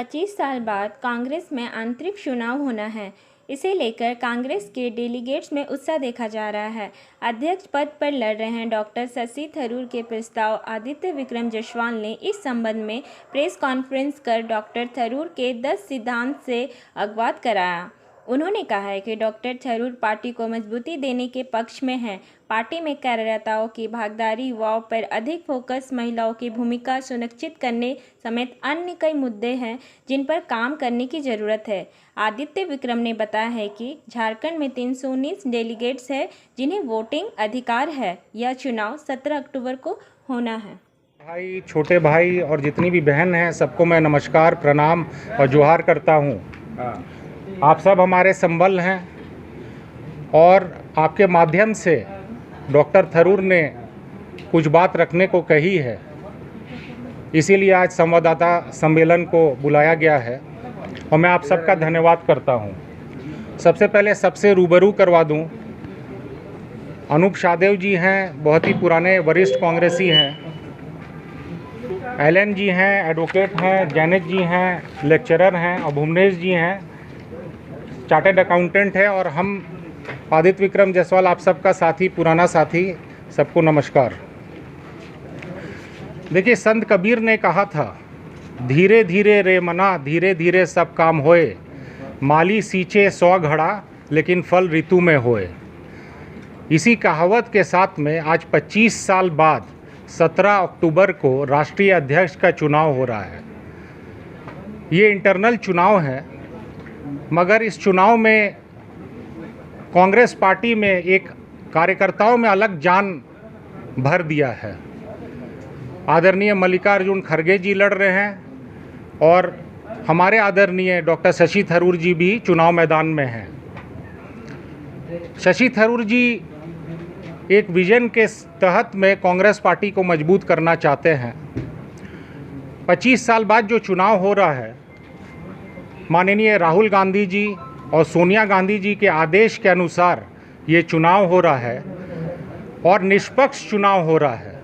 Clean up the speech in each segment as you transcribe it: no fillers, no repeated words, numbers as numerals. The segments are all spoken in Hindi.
25 साल बाद कांग्रेस में आंतरिक चुनाव होना है। इसे लेकर कांग्रेस के डेलीगेट्स में उत्साह देखा जा रहा है। अध्यक्ष पद पर लड़ रहे डॉक्टर शशि थरूर के प्रस्ताव आदित्य विक्रम जायसवाल ने इस संबंध में प्रेस कॉन्फ्रेंस कर डॉक्टर थरूर के 10 सिद्धांत से अवगत कराया। उन्होंने कहा है कि डॉक्टर थरूर पार्टी को मजबूती देने के पक्ष में हैं। पार्टी में कार्यकर्ताओं की भागीदारी, युवाओं पर अधिक फोकस, महिलाओं की भूमिका सुनिश्चित करने समेत अन्य कई मुद्दे हैं जिन पर काम करने की जरूरत है। आदित्य विक्रम ने बताया है कि झारखंड में 319 डेलीगेट्स हैं जिन्हें वोटिंग अधिकार है। यह चुनाव 17 अक्टूबर को होना है। भाई, छोटे भाई और जितनी भी बहन हैं, सबको मैं नमस्कार, प्रणाम और जोहार करता हूँ। आप सब हमारे संबल हैं और आपके माध्यम से डॉक्टर थरूर ने कुछ बात रखने को कही है, इसीलिए आज संवाददाता सम्मेलन को बुलाया गया है और मैं आप सबका धन्यवाद करता हूं। सबसे पहले सबसे रूबरू करवा दूं, अनूप शाहदेव जी हैं, बहुत ही पुराने वरिष्ठ कांग्रेसी हैं। एलन जी हैं, एडवोकेट हैं। जैनिक जी हैं, लेक्चरर हैं। और भुवनेश जी हैं, चार्टर्ड अकाउंटेंट है। और हम आदित्य विक्रम जायसवाल, आप सबका साथी, पुराना साथी, सबको नमस्कार। देखिए, संत कबीर ने कहा था, धीरे धीरे रे मना, धीरे धीरे सब काम होए, माली सींचे 100 घड़ा, लेकिन फल ऋतु में होए। इसी कहावत के साथ में आज 25 साल बाद 17 अक्टूबर को राष्ट्रीय अध्यक्ष का चुनाव हो रहा है। ये इंटरनल चुनाव है, मगर इस चुनाव में कांग्रेस पार्टी में एक कार्यकर्ताओं में अलग जान भर दिया है। आदरणीय मल्लिकार्जुन खड़गे जी लड़ रहे हैं और हमारे आदरणीय डॉक्टर शशि थरूर जी भी चुनाव मैदान में हैं। शशि थरूर जी एक विजन के तहत में कांग्रेस पार्टी को मजबूत करना चाहते हैं। 25 साल बाद जो चुनाव हो रहा है, माननीय राहुल गांधी जी और सोनिया गांधी जी के आदेश के अनुसार ये चुनाव हो रहा है और निष्पक्ष चुनाव हो रहा है।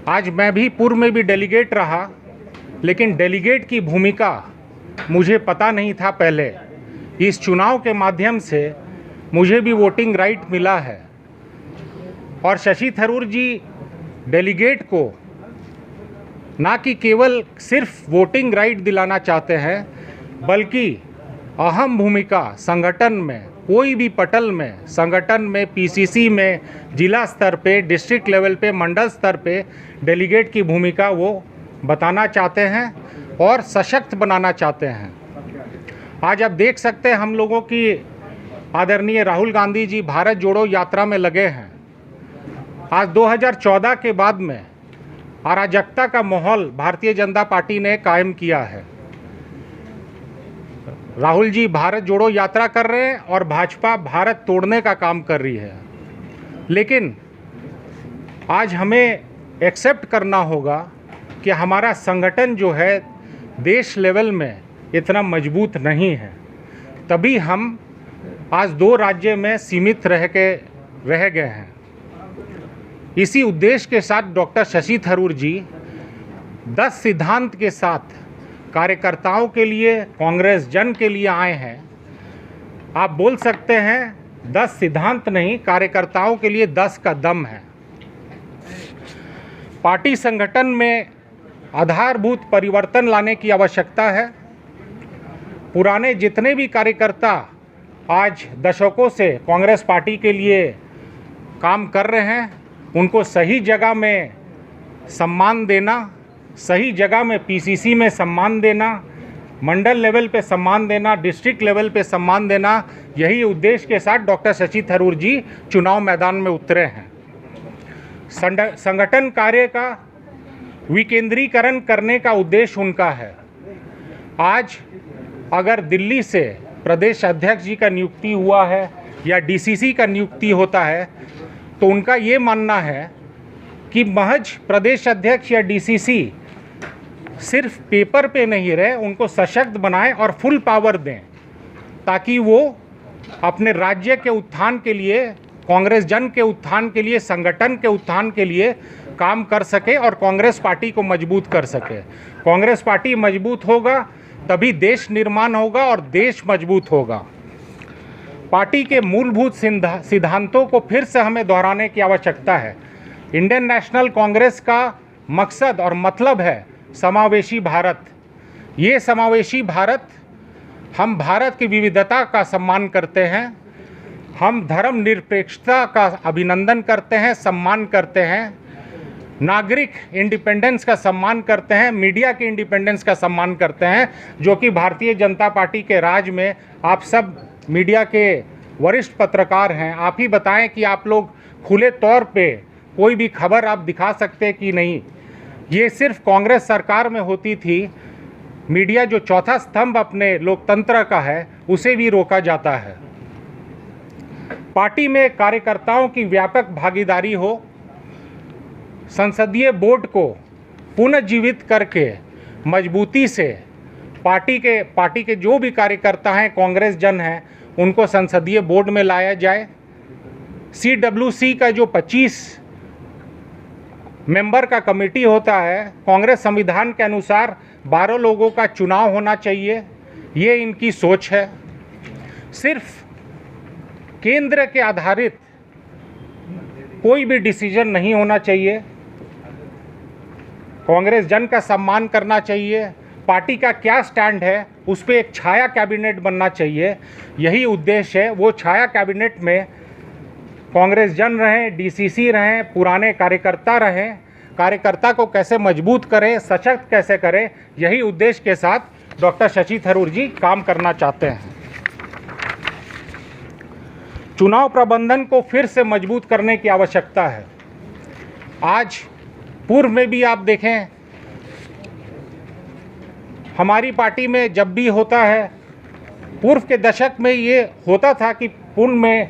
आज मैं भी पूर्व में भी डेलीगेट रहा, लेकिन डेलीगेट की भूमिका मुझे पता नहीं था पहले। इस चुनाव के माध्यम से मुझे भी वोटिंग राइट मिला है और शशि थरूर जी डेलीगेट को ना कि केवल सिर्फ वोटिंग राइट दिलाना चाहते हैं, बल्कि अहम भूमिका संगठन में, कोई भी पटल में, संगठन में, पीसीसी में, जिला स्तर पे, डिस्ट्रिक्ट लेवल पे, मंडल स्तर पे डेलीगेट की भूमिका वो बताना चाहते हैं और सशक्त बनाना चाहते हैं। आज आप देख सकते हैं, हम लोगों की आदरणीय राहुल गांधी जी भारत जोड़ो यात्रा में लगे हैं। आज 2014 के बाद में अराजकता का माहौल भारतीय जनता पार्टी ने कायम किया है। राहुल जी भारत जोड़ो यात्रा कर रहे हैं और भाजपा भारत तोड़ने का काम कर रही है। लेकिन आज हमें एक्सेप्ट करना होगा कि हमारा संगठन जो है देश लेवल में इतना मजबूत नहीं है। तभी हम आज 2 राज्य में सीमित रह गए हैं। इसी उद्देश्य के साथ डॉक्टर शशि थरूर जी 10 सिद्धांत के साथ कार्यकर्ताओं के लिए, कांग्रेस जन के लिए आए हैं। आप बोल सकते हैं 10 सिद्धांत नहीं, कार्यकर्ताओं के लिए 10 का दम है। पार्टी संगठन में आधारभूत परिवर्तन लाने की आवश्यकता है। पुराने जितने भी कार्यकर्ता आज दशकों से कांग्रेस पार्टी के लिए काम कर रहे हैं, उनको सही जगह में सम्मान देना, सही जगह में पीसीसी में सम्मान देना, मंडल लेवल पे सम्मान देना, डिस्ट्रिक्ट लेवल पे सम्मान देना, यही उद्देश्य के साथ डॉक्टर शशि थरूर जी चुनाव मैदान में उतरे हैं। संगठन कार्य का विकेंद्रीकरण करने का उद्देश्य उनका है। आज अगर दिल्ली से प्रदेश अध्यक्ष जी का नियुक्ति हुआ है या डीसीसी का नियुक्ति होता है, तो उनका ये मानना है कि महज प्रदेश अध्यक्ष या डीसीसी सिर्फ पेपर पे नहीं रहे, उनको सशक्त बनाएं और फुल पावर दें, ताकि वो अपने राज्य के उत्थान के लिए, कांग्रेस जन के उत्थान के लिए, संगठन के उत्थान के लिए काम कर सके और कांग्रेस पार्टी को मजबूत कर सके। कांग्रेस पार्टी मजबूत होगा तभी देश निर्माण होगा और देश मजबूत होगा। पार्टी के मूलभूत सिद्धांतों को फिर से हमें दोहराने की आवश्यकता है। इंडियन नेशनल कांग्रेस का मकसद और मतलब है समावेशी भारत। ये समावेशी भारत, हम भारत की विविधता का सम्मान करते हैं, हम धर्मनिरपेक्षता का अभिनंदन करते हैं, सम्मान करते हैं, नागरिक इंडिपेंडेंस का सम्मान करते हैं, मीडिया के इंडिपेंडेंस का सम्मान करते हैं, जो कि भारतीय जनता पार्टी के राज में आप सब मीडिया के वरिष्ठ पत्रकार हैं। आप ही बताएं कि आप लोग खुले तौर पे कोई भी खबर आप दिखा सकते कि नहीं। ये सिर्फ कांग्रेस सरकार में होती थी। मीडिया जो चौथा स्तंभ अपने लोकतंत्र का है, उसे भी रोका जाता है। पार्टी में कार्यकर्ताओं की व्यापक भागीदारी हो, संसदीय बोर्ड को पुनर्जीवित करके मजबूती से पार्टी के जो भी कार्यकर्ता हैं, कांग्रेस जन हैं, उनको संसदीय बोर्ड में लाया जाए। CWC का जो 25 मेंबर का कमेटी होता है, कांग्रेस संविधान के अनुसार 12 लोगों का चुनाव होना चाहिए। ये इनकी सोच है। सिर्फ केंद्र के आधारित कोई भी डिसीजन नहीं होना चाहिए। कांग्रेस जन का सम्मान करना चाहिए। पार्टी का क्या स्टैंड है उस पर एक छाया कैबिनेट बनना चाहिए। यही उद्देश्य है। वो छाया कैबिनेट में कांग्रेस जन रहें, DCC रहें, पुराने कार्यकर्ता रहें। कार्यकर्ता को कैसे मजबूत करें, सशक्त कैसे करें, यही उद्देश्य के साथ डॉक्टर शशि थरूर जी काम करना चाहते हैं। चुनाव प्रबंधन को फिर से मजबूत करने की आवश्यकता है। आज पूर्व में भी आप देखें, हमारी पार्टी में जब भी होता है, पूर्व के दशक में ये होता था कि पुन में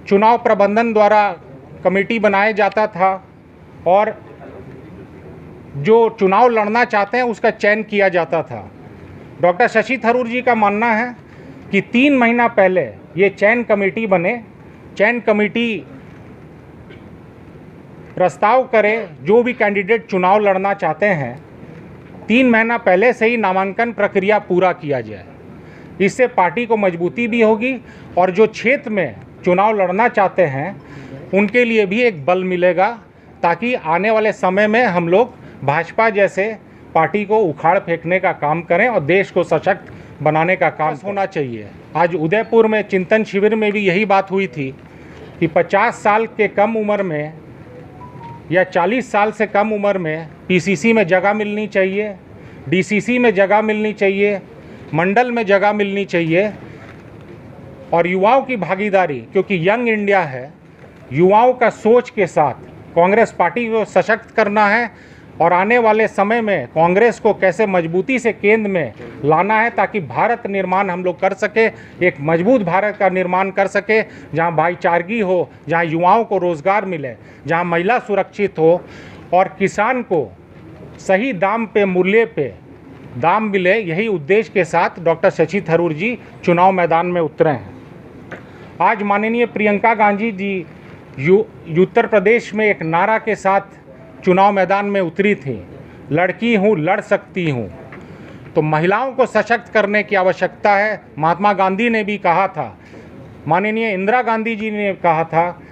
चुनाव प्रबंधन द्वारा कमेटी बनाया जाता था और जो चुनाव लड़ना चाहते हैं उसका चयन किया जाता था। डॉक्टर शशि थरूर जी का मानना है कि 3 महीना पहले ये चयन कमेटी बने, चयन कमेटी प्रस्ताव करे, जो भी कैंडिडेट चुनाव लड़ना चाहते हैं 3 महीना पहले से ही नामांकन प्रक्रिया पूरा किया जाए। इससे पार्टी को मजबूती भी होगी और जो क्षेत्र में चुनाव लड़ना चाहते हैं उनके लिए भी एक बल मिलेगा, ताकि आने वाले समय में हम लोग भाजपा जैसे पार्टी को उखाड़ फेंकने का काम करें और देश को सशक्त बनाने का काम होना चाहिए। आज उदयपुर में चिंतन शिविर में भी यही बात हुई थी कि 50 साल के कम उम्र में या 40 साल से कम उम्र में PCC में जगह मिलनी चाहिए, DCC में जगह मिलनी चाहिए, मंडल में जगह मिलनी चाहिए और युवाओं की भागीदारी, क्योंकि यंग इंडिया है, युवाओं का सोच के साथ कांग्रेस पार्टी को सशक्त करना है और आने वाले समय में कांग्रेस को कैसे मजबूती से केंद्र में लाना है, ताकि भारत निर्माण हम लोग कर सके, एक मजबूत भारत का निर्माण कर सके, जहां भाईचारगी हो, जहां युवाओं को रोज़गार मिले, जहां महिला सुरक्षित हो और किसान को सही दाम पे, मूल्य पे दाम मिले। यही उद्देश्य के साथ डॉक्टर शशि थरूर जी चुनाव मैदान में उतरे हैं। आज माननीय प्रियंका गांधी जी उत्तर प्रदेश में एक नारा के साथ चुनाव मैदान में उतरी थी, लड़की हूँ लड़ सकती हूँ। तो महिलाओं को सशक्त करने की आवश्यकता है। महात्मा गांधी ने भी कहा था, माननीय इंदिरा गांधी जी ने कहा था,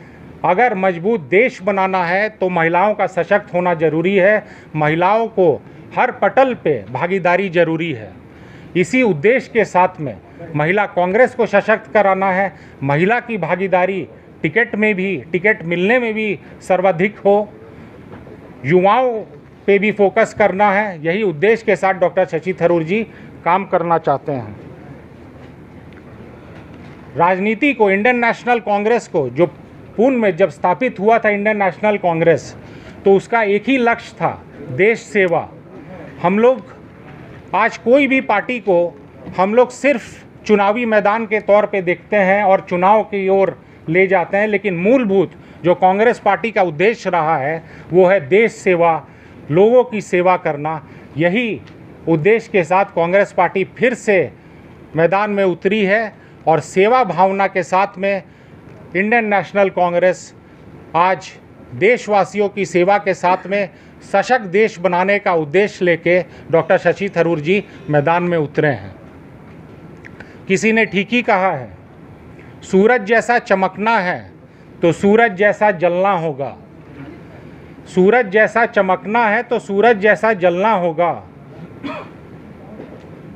अगर मजबूत देश बनाना है तो महिलाओं का सशक्त होना जरूरी है, महिलाओं को हर पटल पे भागीदारी जरूरी है। इसी उद्देश्य के साथ में महिला कांग्रेस को सशक्त कराना है, महिला की भागीदारी टिकट मिलने में भी सर्वाधिक हो, युवाओं पे भी फोकस करना है। यही उद्देश्य के साथ डॉक्टर शशि थरूर जी काम करना चाहते हैं। राजनीति को, इंडियन नेशनल कांग्रेस को, जो पुणे में जब स्थापित हुआ था इंडियन नेशनल कांग्रेस, तो उसका एक ही लक्ष्य था, देश सेवा। हम लोग आज कोई भी पार्टी को हम लोग सिर्फ चुनावी मैदान के तौर पे देखते हैं और चुनाव की ओर ले जाते हैं, लेकिन मूलभूत जो कांग्रेस पार्टी का उद्देश्य रहा है वो है देश सेवा, लोगों की सेवा करना। यही उद्देश्य के साथ कांग्रेस पार्टी फिर से मैदान में उतरी है और सेवा भावना के साथ में इंडियन नेशनल कांग्रेस आज देशवासियों की सेवा के साथ में सशक्त देश बनाने का उद्देश्य लेके डॉक्टर शशि थरूर जी मैदान में उतरे हैं। किसी ने ठीक ही कहा है, सूरज जैसा चमकना है तो सूरज जैसा जलना होगा। सूरज जैसा चमकना है तो सूरज जैसा जलना होगा।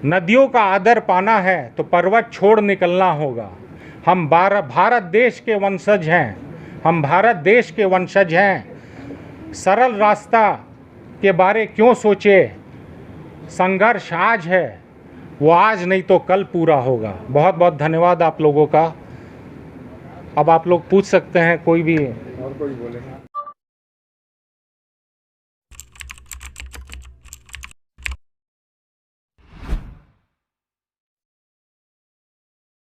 नदियों का आदर पाना है तो पर्वत छोड़ निकलना होगा। हम भारत देश के वंशज हैं, हम भारत देश के वंशज हैं। सरल रास्ता के बारे क्यों सोचे, संघर्ष आज है, वो आज नहीं तो कल पूरा होगा। बहुत बहुत धन्यवाद आप लोगों का। अब आप लोग पूछ सकते हैं, कोई भी और कोई बोलेगा।